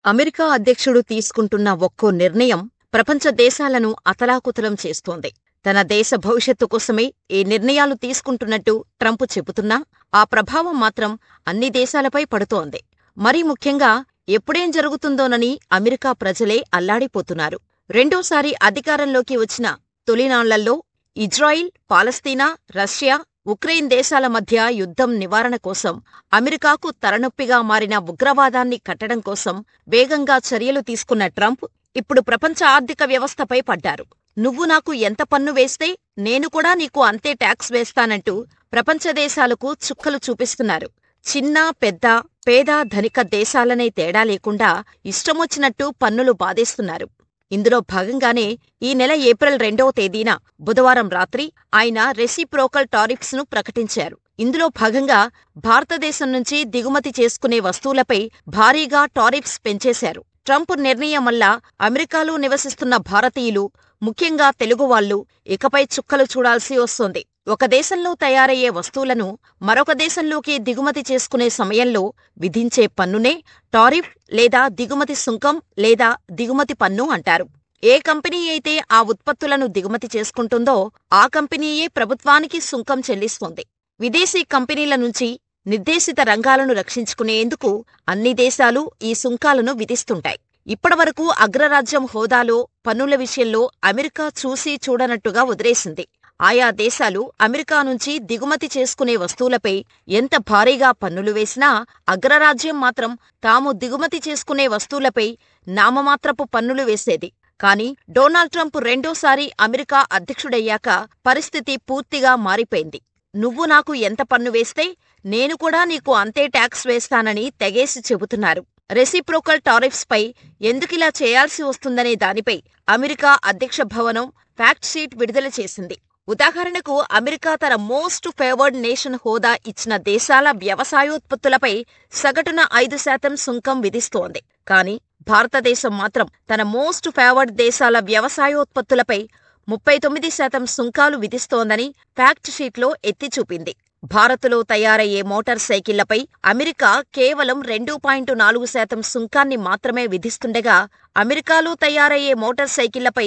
America అధ్యక్షుడు తీసుకుంటున్న ఒక్కో నిర్ణయం ప్రపంచ దేశాలను అతలాకుతలం చేస్తోంది. తన దేశ భవిష్యత్తు కోసమే ఈ నిర్ణయాలు తీసుకుంటున్నట్టు ట్రంప్ చెబుతున్నా ఆ ప్రభావం మాత్రం అన్ని దేశాలపై పడుతోంది. మరీ ముఖ్యంగా ఎప్పుడేం జరుగుతుందోనని అమెరికా ప్రజలే అల్లాడిపోతున్నారు. రెండోసారి అధికారంలోకి వచ్చిన తొలినాళ్లలో ఇజ్రాయిల్, పాలస్తీనా, రష్యా, ఉక్రెయిన్ దేశాల మధ్య యుద్ధం నివారణ కోసం, అమెరికాకు తలనొప్పిగా మారిన ఉగ్రవాదాన్ని కట్టడం కోసం వేగంగా చర్యలు తీసుకున్న ట్రంప్ ఇప్పుడు ప్రపంచ ఆర్థిక వ్యవస్థపై పడ్డారు. నువ్వు నాకు ఎంత పన్ను వేస్తే నేను కూడా నీకు అంతే ట్యాక్స్ వేస్తానంటూ ప్రపంచ దేశాలకు చుక్కలు చూపిస్తున్నారు. చిన్న, పెద్ద, పేద, ధనిక దేశాలనే తేడా లేకుండా ఇష్టమొచ్చినట్టు పన్నులు బాధేస్తున్నారు. ఇందులో భాగంగానే ఈ నెల ఏప్రిల్ 2వ తేదీన బుధవారం రాత్రి ఆయన రెసిప్రోకల్ టారిఫ్స్ ను ప్రకటించారు. ఇందులో భాగంగా భారతదేశం నుంచి దిగుమతి చేసుకునే వస్తువులపై భారీగా టారిఫ్స్ పెంచేశారు. ట్రంప్ నిర్ణయం వల్ల అమెరికాలో నివసిస్తున్న భారతీయులు, ముఖ్యంగా తెలుగువాళ్లు ఇకపై చుక్కలు చూడాల్సి వస్తోంది. ఒక దేశంలో తయారయ్యే వస్తువులను మరొక దేశంలోకి దిగుమతి చేసుకునే సమయంలో విధించే పన్నునే టారిఫ్ లేదా దిగుమతి సుంకం లేదా దిగుమతి పన్ను అంటారు. ఏ కంపెనీ అయితే ఆ ఉత్పత్తులను దిగుమతి చేసుకుంటుందో ఆ కంపెనీయే ప్రభుత్వానికి సుంకం చెల్లిస్తోంది. విదేశీ కంపెనీల నుంచి నిర్దేశిత రంగాలను రక్షించుకునేందుకు అన్ని దేశాలు ఈ సుంకాలను విధిస్తుంటాయి. ఇప్పటివరకు అగ్రరాజ్యం హోదాలో పన్నుల విషయంలో అమెరికా చూసీ చూడనట్టుగా వదిలేసింది. ఆయా దేశాలు అమెరికా నుంచి దిగుమతి చేసుకునే వస్తువులపై ఎంత భారీగా పన్నులు వేసినా అగ్రరాజ్యం మాత్రం తాము దిగుమతి చేసుకునే వస్తువులపై నామమాత్రపు పన్నులు వేసేది. కానీ డొనాల్డ్ ట్రంప్ రెండోసారి అమెరికా అధ్యక్షుడయ్యాక పరిస్థితి పూర్తిగా మారిపోయింది. నువ్వు నాకు ఎంత పన్ను వేస్తే నేను కూడా నీకు అంతే ట్యాక్స్ వేస్తానని తెగేసి చెబుతున్నారు. రెసిప్రోకల్ టారిఫ్స్ పై ఎందుకిలా చేయాల్సి వస్తుందనే దానిపై అమెరికా అధ్యక్ష భవనం ఫ్యాక్ట్ షీట్ విడుదల చేసింది. ఉదాహరణకు అమెరికా తన మోస్ట్ ఫేవర్డ్ నేషన్ హోదా ఇచ్చిన దేశాల వ్యవసాయోత్పత్తులపై సగటున 5% సుంకం విధిస్తోంది. కానీ భారతదేశం మాత్రం తన మోస్ట్ ఫేవర్డ్ దేశాల వ్యవసాయోత్పత్తులపై 39% సుంకాలు విధిస్తోందని ఫ్యాక్ట్ షీట్లో ఎత్తిచూపింది. భారత్లో తయారయ్యే మోటార్ సైకిళ్లపై అమెరికా కేవలం 2.4% సుంకాన్ని మాత్రమే విధిస్తుండగా, అమెరికాలో తయారయ్యే మోటార్ సైకిళ్లపై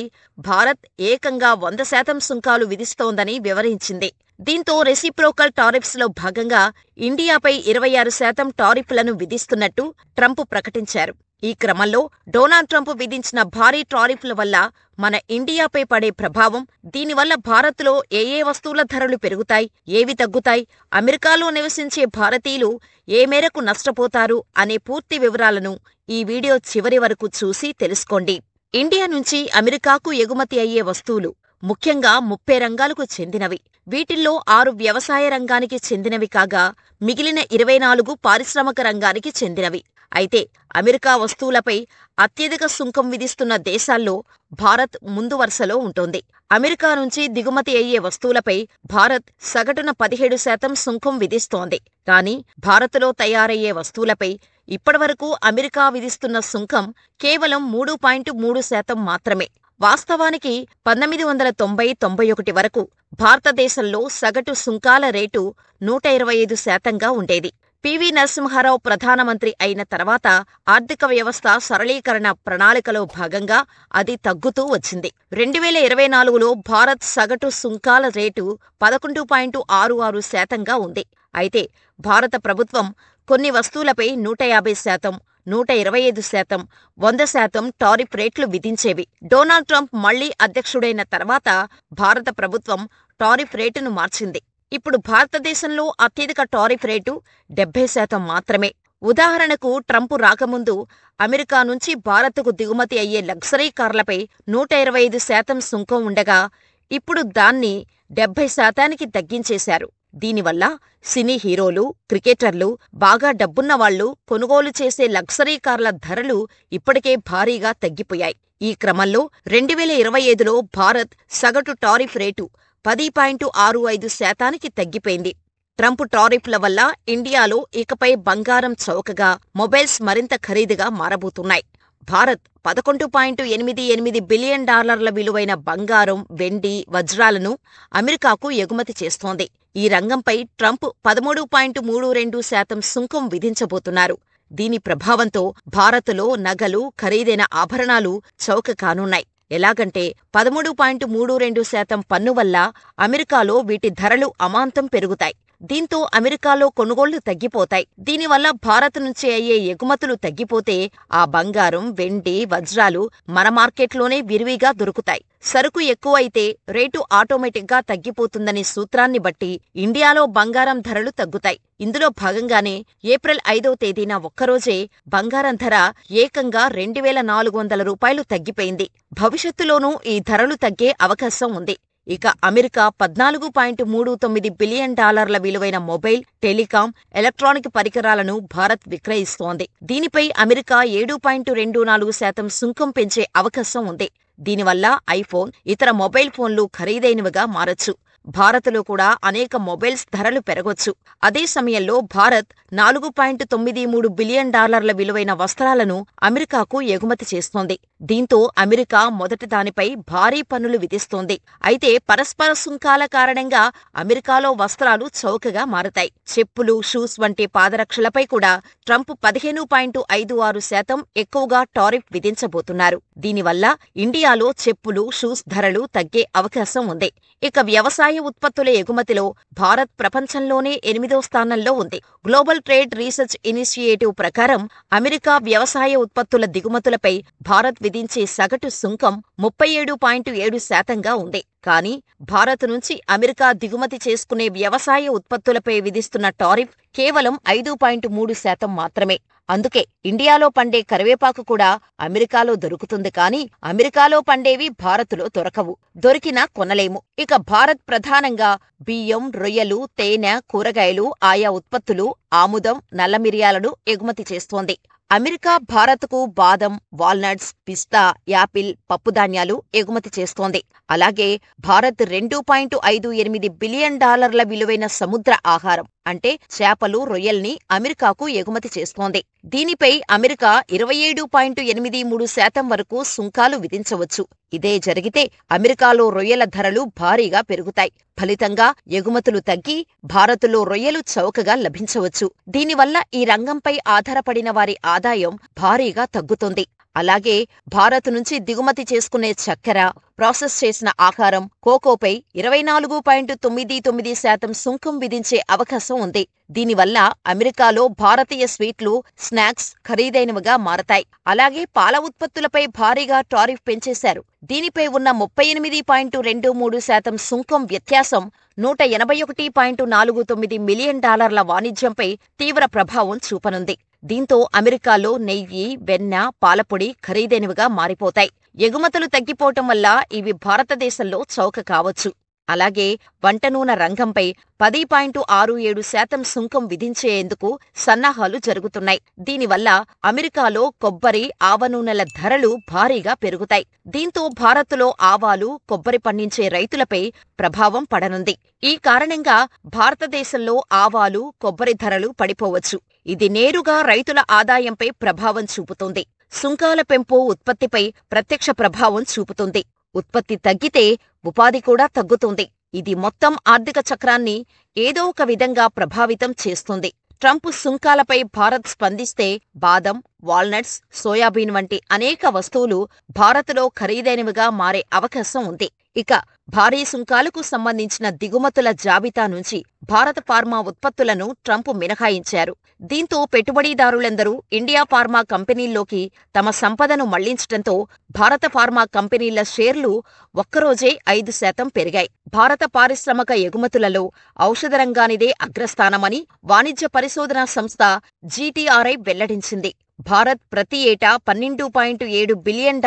భారత్ ఏకంగా 100% సుంకాలు విధిస్తోందని వివరించింది. దీంతో రెసిప్రోకల్ టారిఫ్స్ లో భాగంగా ఇండియాపై 26% టారిఫ్లను విధిస్తున్నట్టు ట్రంప్ ప్రకటించారు. ఈ క్రమంలో డొనాల్డ్ ట్రంప్ విధించిన భారీ టారిఫ్ల వల్ల మన ఇండియాపై పడే ప్రభావం, దీనివల్ల భారత్లో ఏ వస్తువుల ధరలు పెరుగుతాయి, ఏవి తగ్గుతాయి, అమెరికాలో నివసించే భారతీయులు ఏ మేరకు నష్టపోతారు అనే పూర్తి వివరాలను ఈ వీడియో చివరి వరకు చూసి తెలుసుకోండి. ఇండియా నుంచి అమెరికాకు ఎగుమతి అయ్యే వస్తువులు ముఖ్యంగా 30 రంగాలకు చెందినవి. వీటిల్లో 6 వ్యవసాయ రంగానికి చెందినవి కాగా మిగిలిన 24 పారిశ్రామిక రంగానికి చెందినవి. అయితే అమెరికా వస్తువులపై అత్యధిక సుంకం విధిస్తున్న దేశాల్లో భారత్ ముందు వరుసలో ఉంటోంది. అమెరికా నుంచి దిగుమతి అయ్యే వస్తువులపై భారత్ సగటున 17% సుంకం విధిస్తోంది. కానీ భారత్లో తయారయ్యే వస్తువులపై ఇప్పటివరకు అమెరికా విధిస్తున్న సుంకం కేవలం 3.3% మాత్రమే. వాస్తవానికి 1990-91 వరకు భారతదేశంలో సగటు సుంకాల రేటు 125%గా ఉండేది. పివి నరసింహారావు ప్రధానమంత్రి అయిన తర్వాత ఆర్థిక వ్యవస్థ సరళీకరణ ప్రణాళికలో భాగంగా అది తగ్గుతూ వచ్చింది. 2024లో భారత్ సగటు సుంకాల రేటు 11.66%గా ఉంది. అయితే భారత ప్రభుత్వం కొన్ని వస్తువులపై 150%, 125%, 100% టారిఫ్ రేట్లు విధించేవి. డొనాల్డ్ ట్రంప్ మళ్లీ అధ్యక్షుడైన తర్వాత భారత ప్రభుత్వం టారిఫ్ రేటును మార్చింది. ఇప్పుడు భారతదేశంలో అత్యధిక టారిఫ్ రేటు 70% మాత్రమే. ఉదాహరణకు ట్రంప్ రాకముందు అమెరికా నుంచి భారత్కు దిగుమతి అయ్యే లగ్జరీ కార్లపై 125% సుంకం ఉండగా ఇప్పుడు దాన్ని 70%కి తగ్గించేశారు. దీనివల్ల సినీ హీరోలు, క్రికెటర్లు, బాగా డబ్బున్నవాళ్లు కొనుగోలు చేసే లగ్జరీ కార్ల ధరలు ఇప్పటికే భారీగా తగ్గిపోయాయి. ఈ క్రమంలో 2025లో భారత్ సగటు టారిఫ్ రేటు 10.65%కి తగ్గిపోయింది. ట్రంప్ టారిఫ్ల వల్ల ఇండియాలో ఇకపై బంగారం చౌకగా, మొబైల్స్ మరింత ఖరీదుగా మారబోతున్నాయి. భారత్ $11.88 బిలియన్ విలువైన బంగారం, వెండి, వజ్రాలను అమెరికాకు ఎగుమతి చేస్తోంది. ఈ రంగంపై ట్రంప్ 13.32% సుంకం విధించబోతున్నారు. దీని ప్రభావంతో భారత్లో నగలు, ఖరీదైన ఆభరణాలు చౌక కానున్నాయి. ఎలాగంటే 13.32% పన్ను వల్ల అమెరికాలో వీటి ధరలు అమాంతం పెరుగుతాయి. దీంతో అమెరికాలో కొనుగోళ్లు తగ్గిపోతాయి. దీనివల్ల భారత్ నుంచి అయ్యే ఎగుమతులు తగ్గిపోతే ఆ బంగారం, వెండి, వజ్రాలు మన మార్కెట్లోనే విరివిగా దొరుకుతాయి. సరుకు ఎక్కువైతే రేటు ఆటోమేటిక్గా తగ్గిపోతుందనే సూత్రాన్ని బట్టి ఇండియాలో బంగారం ధరలు తగ్గుతాయి. ఇందులో భాగంగానే ఏప్రిల్ 5వ తేదీన ఒక్కరోజే బంగారం ధర ఏకంగా 2,400 రూపాయలు తగ్గిపోయింది. భవిష్యత్తులోనూ ఈ ధరలు తగ్గే అవకాశం ఉంది. ఇక అమెరికా $14.39 బిలియన్ విలువైన మొబైల్, టెలికాం, ఎలక్ట్రానిక్ పరికరాలను భారత్ విక్రయిస్తోంది. దీనిపై అమెరికా 7.24% సుంకం పెంచే అవకాశం ఉంది. దీనివల్ల ఐఫోన్, ఇతర మొబైల్ ఫోన్లు ఖరీదైనవిగా మారొచ్చు. భారత్లో కూడా అనేక మొబైల్స్ ధరలు పెరగొచ్చు. అదే సమయంలో భారత్ $4.93 బిలియన్ విలువైన వస్త్రాలను అమెరికాకు ఎగుమతి చేస్తోంది. దీంతో అమెరికా మొదటి దానిపై భారీ పన్నులు విధిస్తోంది. అయితే పరస్పర సుంకాల కారణంగా అమెరికాలో వస్త్రాలు చౌకగా మారతాయి. చెప్పులు, షూస్ వంటి పాదరక్షలపై కూడా ట్రంప్ 15.56% ఎక్కువగా టారిఫ్ విధించబోతున్నారు. దీనివల్ల ఇండియాలో చెప్పులు, షూస్ ధరలు తగ్గే అవకాశం ఉంది. ఇక వ్యవసాయ ఉత్పత్తుల ఎగుమతిలో భారత్ ప్రపంచంలోనే 8వ స్థానంలో ఉంది. గ్లోబల్ ట్రేడ్ రీసెర్చ్ ఇనిషియేటివ్ ప్రకారం అమెరికా వ్యవసాయ ఉత్పత్తుల దిగుమతులపై భారత్ విధించే సగటు సుంకం 37.7%గా ఉంది. కానీ భారత్ నుంచి అమెరికా దిగుమతి చేసుకునే వ్యవసాయ ఉత్పత్తులపై విధిస్తున్న టారిఫ్ కేవలం 5.3% మాత్రమే. అందుకే ఇండియాలో పండే కరివేపాకు కూడా అమెరికాలో దొరుకుతుంది, కానీ అమెరికాలో పండేవి భారత్లో దొరకవు. దొరికినా కొనలేము. ఇక భారత్ ప్రధానంగా బియ్యం, రొయ్యలు, తేనె, కూరగాయలు, ఆయా ఉత్పత్తులు, ఆముదం, నల్ల మిరియాలను ఎగుమతి చేస్తోంది. అమెరికా భారత్కు బాదం, వాల్నట్స్, పిస్తా, యాపిల్, పప్పుధాన్యాలు ఎగుమతి చేస్తోంది. అలాగే భారత్ $2.58 బిలియన్ విలువైన సముద్ర ఆహారం అంటే చేపలు, రొయ్యల్ని అమెరికాకు ఎగుమతి చేస్తోంది. దీనిపై అమెరికా 27.83% వరకు సుంకాలు విధించవచ్చు. ఇదే జరిగితే అమెరికాలో రొయ్యల ధరలు భారీగా పెరుగుతాయి. ఫలితంగా ఎగుమతులు తగ్గి భారత్లో రొయ్యలు చౌకగా లభించవచ్చు. దీనివల్ల ఈ రంగంపై ఆధారపడిన వారి ఆదాయం భారీగా తగ్గుతుంది. అలాగే భారత్ నుంచి దిగుమతి చేసుకునే చక్కెర, ప్రాసెస్ చేసిన ఆహారం, కోకోపై 24.99% సుంకం విధించే అవకాశం ఉంది. దీనివల్ల అమెరికాలో భారతీయ స్వీట్లు, స్నాక్స్ ఖరీదైనవిగా మారతాయి. అలాగే పాల ఉత్పత్తులపై భారీగా టారిఫ్ పెంచేశారు. దీనిపై ఉన్న 38.23% సుంకం వ్యత్యాసం $181.49 మిలియన్ వాణిజ్యంపై తీవ్ర ప్రభావం చూపనుంది. దీంతో అమెరికాలో నెయ్యి, వెన్న, పాలపొడి ఖరీదైనవిగా మారిపోతాయి. ఎగుమతులు తగ్గిపోవటం వల్ల ఇవి భారతదేశంలో చౌక కావచ్చు. అలాగే వంట నూనె రంగంపై 10.67% సుంకం విధించేందుకు సన్నాహాలు జరుగుతున్నాయి. దీనివల్ల అమెరికాలో కొబ్బరి, ఆవ నూనెల ధరలు భారీగా పెరుగుతాయి. దీంతో భారత్లో ఆవాలు, కొబ్బరి పండించే రైతులపై ప్రభావం పడనుంది. ఈ కారణంగా భారతదేశంలో ఆవాలు, కొబ్బరి ధరలు పడిపోవచ్చు. ఇది నేరుగా రైతుల ఆదాయంపై ప్రభావం చూపుతుంది. సుంకాల పెంపు ఉత్పత్తిపై ప్రత్యక్ష ప్రభావం చూపుతుంది. ఉత్పత్తి తగ్గితే ఉపాధి కూడా తగ్గుతుంది. ఇది మొత్తం ఆర్థిక చక్రాన్ని ఏదో ఒక విధంగా ప్రభావితం చేస్తుంది. ట్రంప్ సుంకాలపై భారత్ స్పందిస్తే బాదం, వాల్నట్స్, సోయాబీన్ వంటి అనేక వస్తువులు భారత్లో ఖరీదైనవిగా మారే అవకాశం ఉంది. ఇక భారీ సుంకాలకు సంబంధించిన దిగుమతుల జాబితా నుంచి భారత ఫార్మా ఉత్పత్తులను ట్రంప్ మినహాయించారు. దీంతో పెట్టుబడిదారులందరూ ఇండియా ఫార్మా కంపెనీల్లోకి తమ సంపదను మళ్లించటంతో భారత ఫార్మా కంపెనీల షేర్లు ఒక్కరోజే 5% పెరిగాయి. భారత పారిశ్రామిక ఎగుమతులలో ఔషధ రంగానిదే అగ్రస్థానమని వాణిజ్య పరిశోధనా సంస్థ జీటీఆర్ఐ వెల్లడించింది. భారత్ ప్రతి ఏటా $12.7 బిలియన్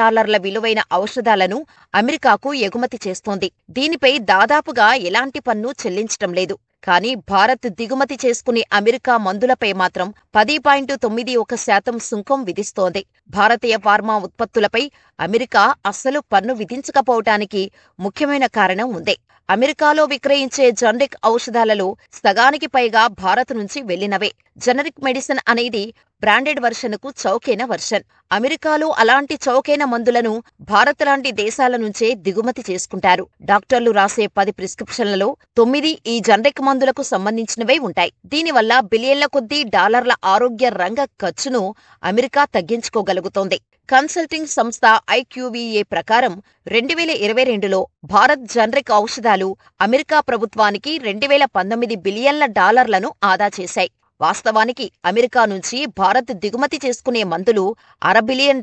విలువైన ఔషధాలను అమెరికాకు ఎగుమతి చేస్తోంది. దీనిపై దాదాపుగా ఎలాంటి పన్ను చెల్లించటం లేదు. కానీ భారత్ దిగుమతి చేసుకునే అమెరికా మందులపై మాత్రం 10.91% సుంకం విధిస్తోంది. భారతీయ ఫార్మా ఉత్పత్తులపై అమెరికా అస్సలు పన్ను విధించకపోవటానికి ముఖ్యమైన కారణం ఉంది. అమెరికాలో విక్రయించే జనరిక్ ఔషధాలలో సగానికి పైగా భారత్ నుంచి వెళ్లినవే. జనరిక్ మెడిసిన్ అనేది బ్రాండెడ్ వర్షన్కు చౌకైన వర్షన్. అమెరికాలో అలాంటి చౌకైన మందులను భారత్ లాంటి దేశాల నుంచే దిగుమతి చేసుకుంటారు. డాక్టర్లు రాసే 10 ప్రిస్క్రిప్షన్లలో 9 ఈ జనరిక్ మందులకు సంబంధించినవే ఉంటాయి. దీనివల్ల బిలియన్ల కొద్దీ డాలర్ల ఆరోగ్య రంగ ఖర్చును అమెరికా తగ్గించుకోగలుగుతోంది. కన్సల్టింగ్ సంస్థ IQVA ప్రకారం 2022లో భారత్ జనరిక్ ఔషధాలు అమెరికా ప్రభుత్వానికి 2019 బిలియన్ల డాలర్లను ఆదా చేశాయి. వాస్తవానికి అమెరికా నుంచి భారత్ దిగుమతి చేసుకునే మందులు $1 బిలియన్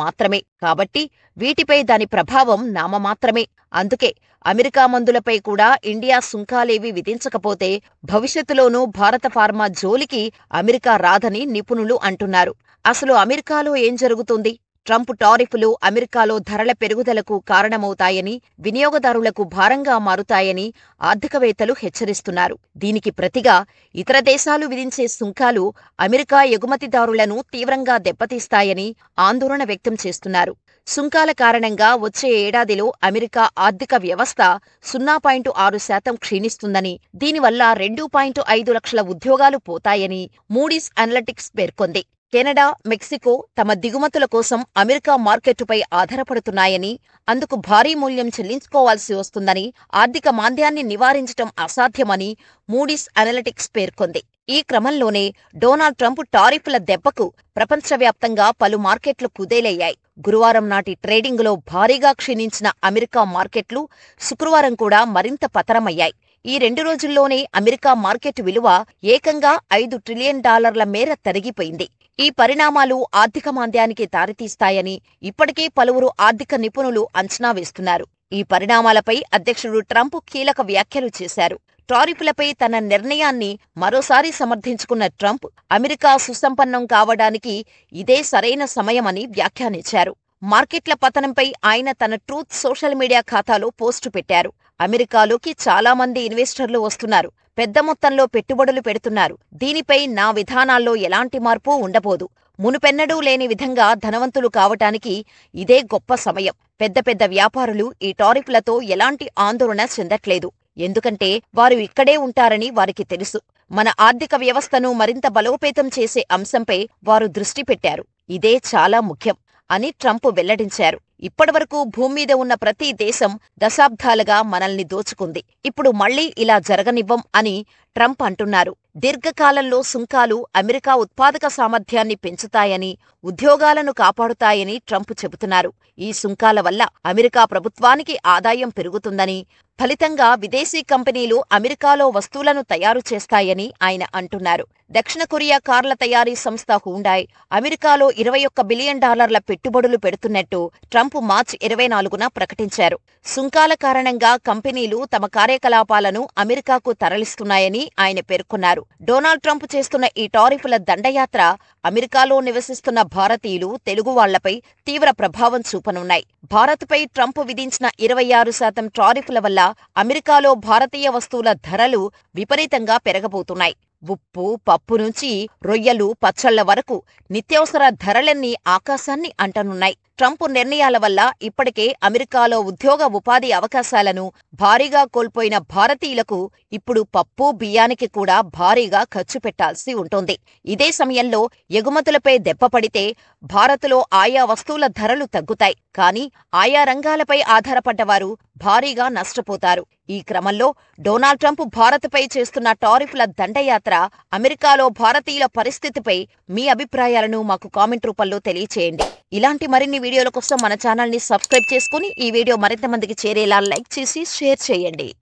మాత్రమే. కాబట్టి వీటిపై దాని ప్రభావం నామమాత్రమే. అందుకే అమెరికా మందులపై కూడా ఇండియా సుంకాలేవీ విధించకపోతే భవిష్యత్తులోనూ భారత ఫార్మా జోలికి అమెరికా రాదని నిపుణులు అంటున్నారు. అసలు అమెరికాలో ఏం జరుగుతుంది? ట్రంప్ టారిఫులు అమెరికాలో ధరల పెరుగుదలకు కారణమవుతాయని, వినియోగదారులకు భారంగా మారుతాయని ఆర్థికవేత్తలు హెచ్చరిస్తున్నారు. దీనికి ప్రతిగా ఇతర దేశాలు విధించే సుంకాలు అమెరికా ఎగుమతిదారులను తీవ్రంగా దెబ్బతీస్తాయని ఆందోళన వ్యక్తం చేస్తున్నారు. సుంకాల కారణంగా వచ్చే ఏడాదిలో అమెరికా ఆర్థిక వ్యవస్థ 0.6% క్షీణిస్తుందని, దీనివల్ల 2.5 లక్షల ఉద్యోగాలు పోతాయని మూడీస్ అనలిటిక్స్ పేర్కొంది. కెనడా, మెక్సికో తమ దిగుమతుల కోసం అమెరికా మార్కెట్టుపై ఆధారపడుతున్నాయని, అందుకు భారీ మూల్యం చెల్లించుకోవాల్సి వస్తుందని, ఆర్థిక మాంద్యాన్ని నివారించటం అసాధ్యమని మూడీస్ అనలిటిక్స్ పేర్కొంది. ఈ క్రమంలోనే డొనాల్డ్ ట్రంప్ టారిఫ్ల దెబ్బకు ప్రపంచవ్యాప్తంగా పలు మార్కెట్లు కుదేలయ్యాయి. గురువారం నాటి ట్రేడింగులో భారీగా క్షీణించిన అమెరికా మార్కెట్లు శుక్రవారం కూడా మరింత పతనమయ్యాయి. ఈ 2 రోజుల్లోనే అమెరికా మార్కెట్ విలువ ఏకంగా $5 ట్రిలియన్ మేర తరిగిపోయింది. ఈ పరిణామాలు ఆర్థిక మాంద్యానికి దారితీస్తాయని ఇప్పటికే పలువురు ఆర్థిక నిపుణులు అంచనా వేస్తున్నారు. ఈ పరిణామాలపై అధ్యక్షుడు ట్రంప్ కీలక వ్యాఖ్యలు చేశారు. టారిఫ్లపై తన నిర్ణయాన్ని మరోసారి సమర్థించుకున్న ట్రంప్ అమెరికా సుసంపన్నం కావడానికి ఇదే సరైన సమయమని వ్యాఖ్యానించారు. మార్కెట్ల పతనంపై ఆయన తన ట్రూత్ సోషల్ మీడియా ఖాతాలో పోస్టు పెట్టారు. అమెరికాలోకి చాలా మంది ఇన్వెస్టర్లు వస్తున్నారు, పెద్ద మొత్తంలో పెట్టుబడులు పెడుతున్నారు. దీనిపై నా విధానాల్లో ఎలాంటి మార్పు ఉండబోదు. మునుపెన్నడూ లేని విధంగా ధనవంతులు కావటానికి ఇదే గొప్ప సమయం. పెద్ద పెద్ద వ్యాపారులు ఈ టారిఫ్లతో ఎలాంటి ఆందోళన చెందట్లేదు. ఎందుకంటే వారు ఇక్కడే ఉంటారని వారికి తెలుసు. మన ఆర్థిక వ్యవస్థను మరింత బలోపేతం చేసే అంశంపై వారు దృష్టి పెట్టారు. ఇదే చాలా ముఖ్యం అని ట్రంప్ వెల్లడించారు. ఇప్పటివరకు భూమ్మీద ఉన్న ప్రతి దేశం దశాబ్దాలుగా మనల్ని దోచుకుంది. ఇప్పుడు మళ్లీ ఇలా జరగనివ్వం అని ట్రంప్ అంటున్నారు. దీర్ఘకాలంలో సుంకాలు అమెరికా ఉత్పాదక సామర్థ్యాన్ని పెంచుతాయని, ఉద్యోగాలను కాపాడుతాయని ట్రంప్ చెబుతున్నారు. ఈ సుంకాల వల్ల అమెరికా ప్రభుత్వానికి ఆదాయం పెరుగుతుందని, ఫలితంగా విదేశీ కంపెనీలు అమెరికాలో వస్తువులను తయారు చేస్తాయని ఆయన అంటున్నారు. దక్షిణ కొరియా కార్ల తయారీ సంస్థ హుండాయ్ అమెరికాలో $21 బిలియన్ పెట్టుబడులు పెడుతున్నట్టు ట్రంప్ మార్చి 24న ప్రకటించారు. సుంకాల కారణంగా కంపెనీలు తమ కార్యకలాపాలను అమెరికాకు తరలిస్తున్నాయని ఆయన పేర్కొన్నారు. డొనాల్డ్ ట్రంప్ చేస్తున్న ఈ టారిఫుల దండయాత్ర అమెరికాలో నివసిస్తున్న భారతీయులు, తెలుగువాళ్లపై తీవ్ర ప్రభావం చూపనున్నాయి. భారత్పై ట్రంప్ విధించిన 26% టారిఫుల వల్ల అమెరికాలో భారతీయ వస్తువుల ధరలు విపరీతంగా పెరగబోతున్నాయి. ఉప్పు, పప్పు నుంచి రొయ్యలు, పచ్చళ్ల వరకు నిత్యావసర ధరలన్నీ ఆకాశాన్ని అంటనున్నాయి. ట్రంప్ నిర్ణయాల వల్ల ఇప్పటికే అమెరికాలో ఉద్యోగ ఉపాధి అవకాశాలను భారీగా కోల్పోయిన భారతీయులకు ఇప్పుడు పప్పు, బియ్యానికి కూడా భారీగా ఖర్చు పెట్టాల్సి ఉంటుంది. ఇదే సమయంలో ఎగుమతులపై దెబ్బపడితే భారత్లో ఆయా వస్తువుల ధరలు తగ్గుతాయి. కానీ ఆయా రంగాలపై ఆధారపడ్డవారు భారీగా నష్టపోతారు. ఈ క్రమంలో డొనాల్డ్ ట్రంప్ భారత్పై చేస్తున్న టారిఫ్ల దండయాత్ర, అమెరికాలో భారతీయుల పరిస్థితిపై మీ అభిప్రాయాలను మాకు కామెంట్ రూపంలో తెలియచేయండి. ఇలాంటి మరిన్ని వీడియోల కోసం మన ఛానల్ని సబ్స్క్రైబ్ చేసుకుని ఈ వీడియో మరింత మందికి చేరేలా లైక్ చేసి షేర్ చేయండి.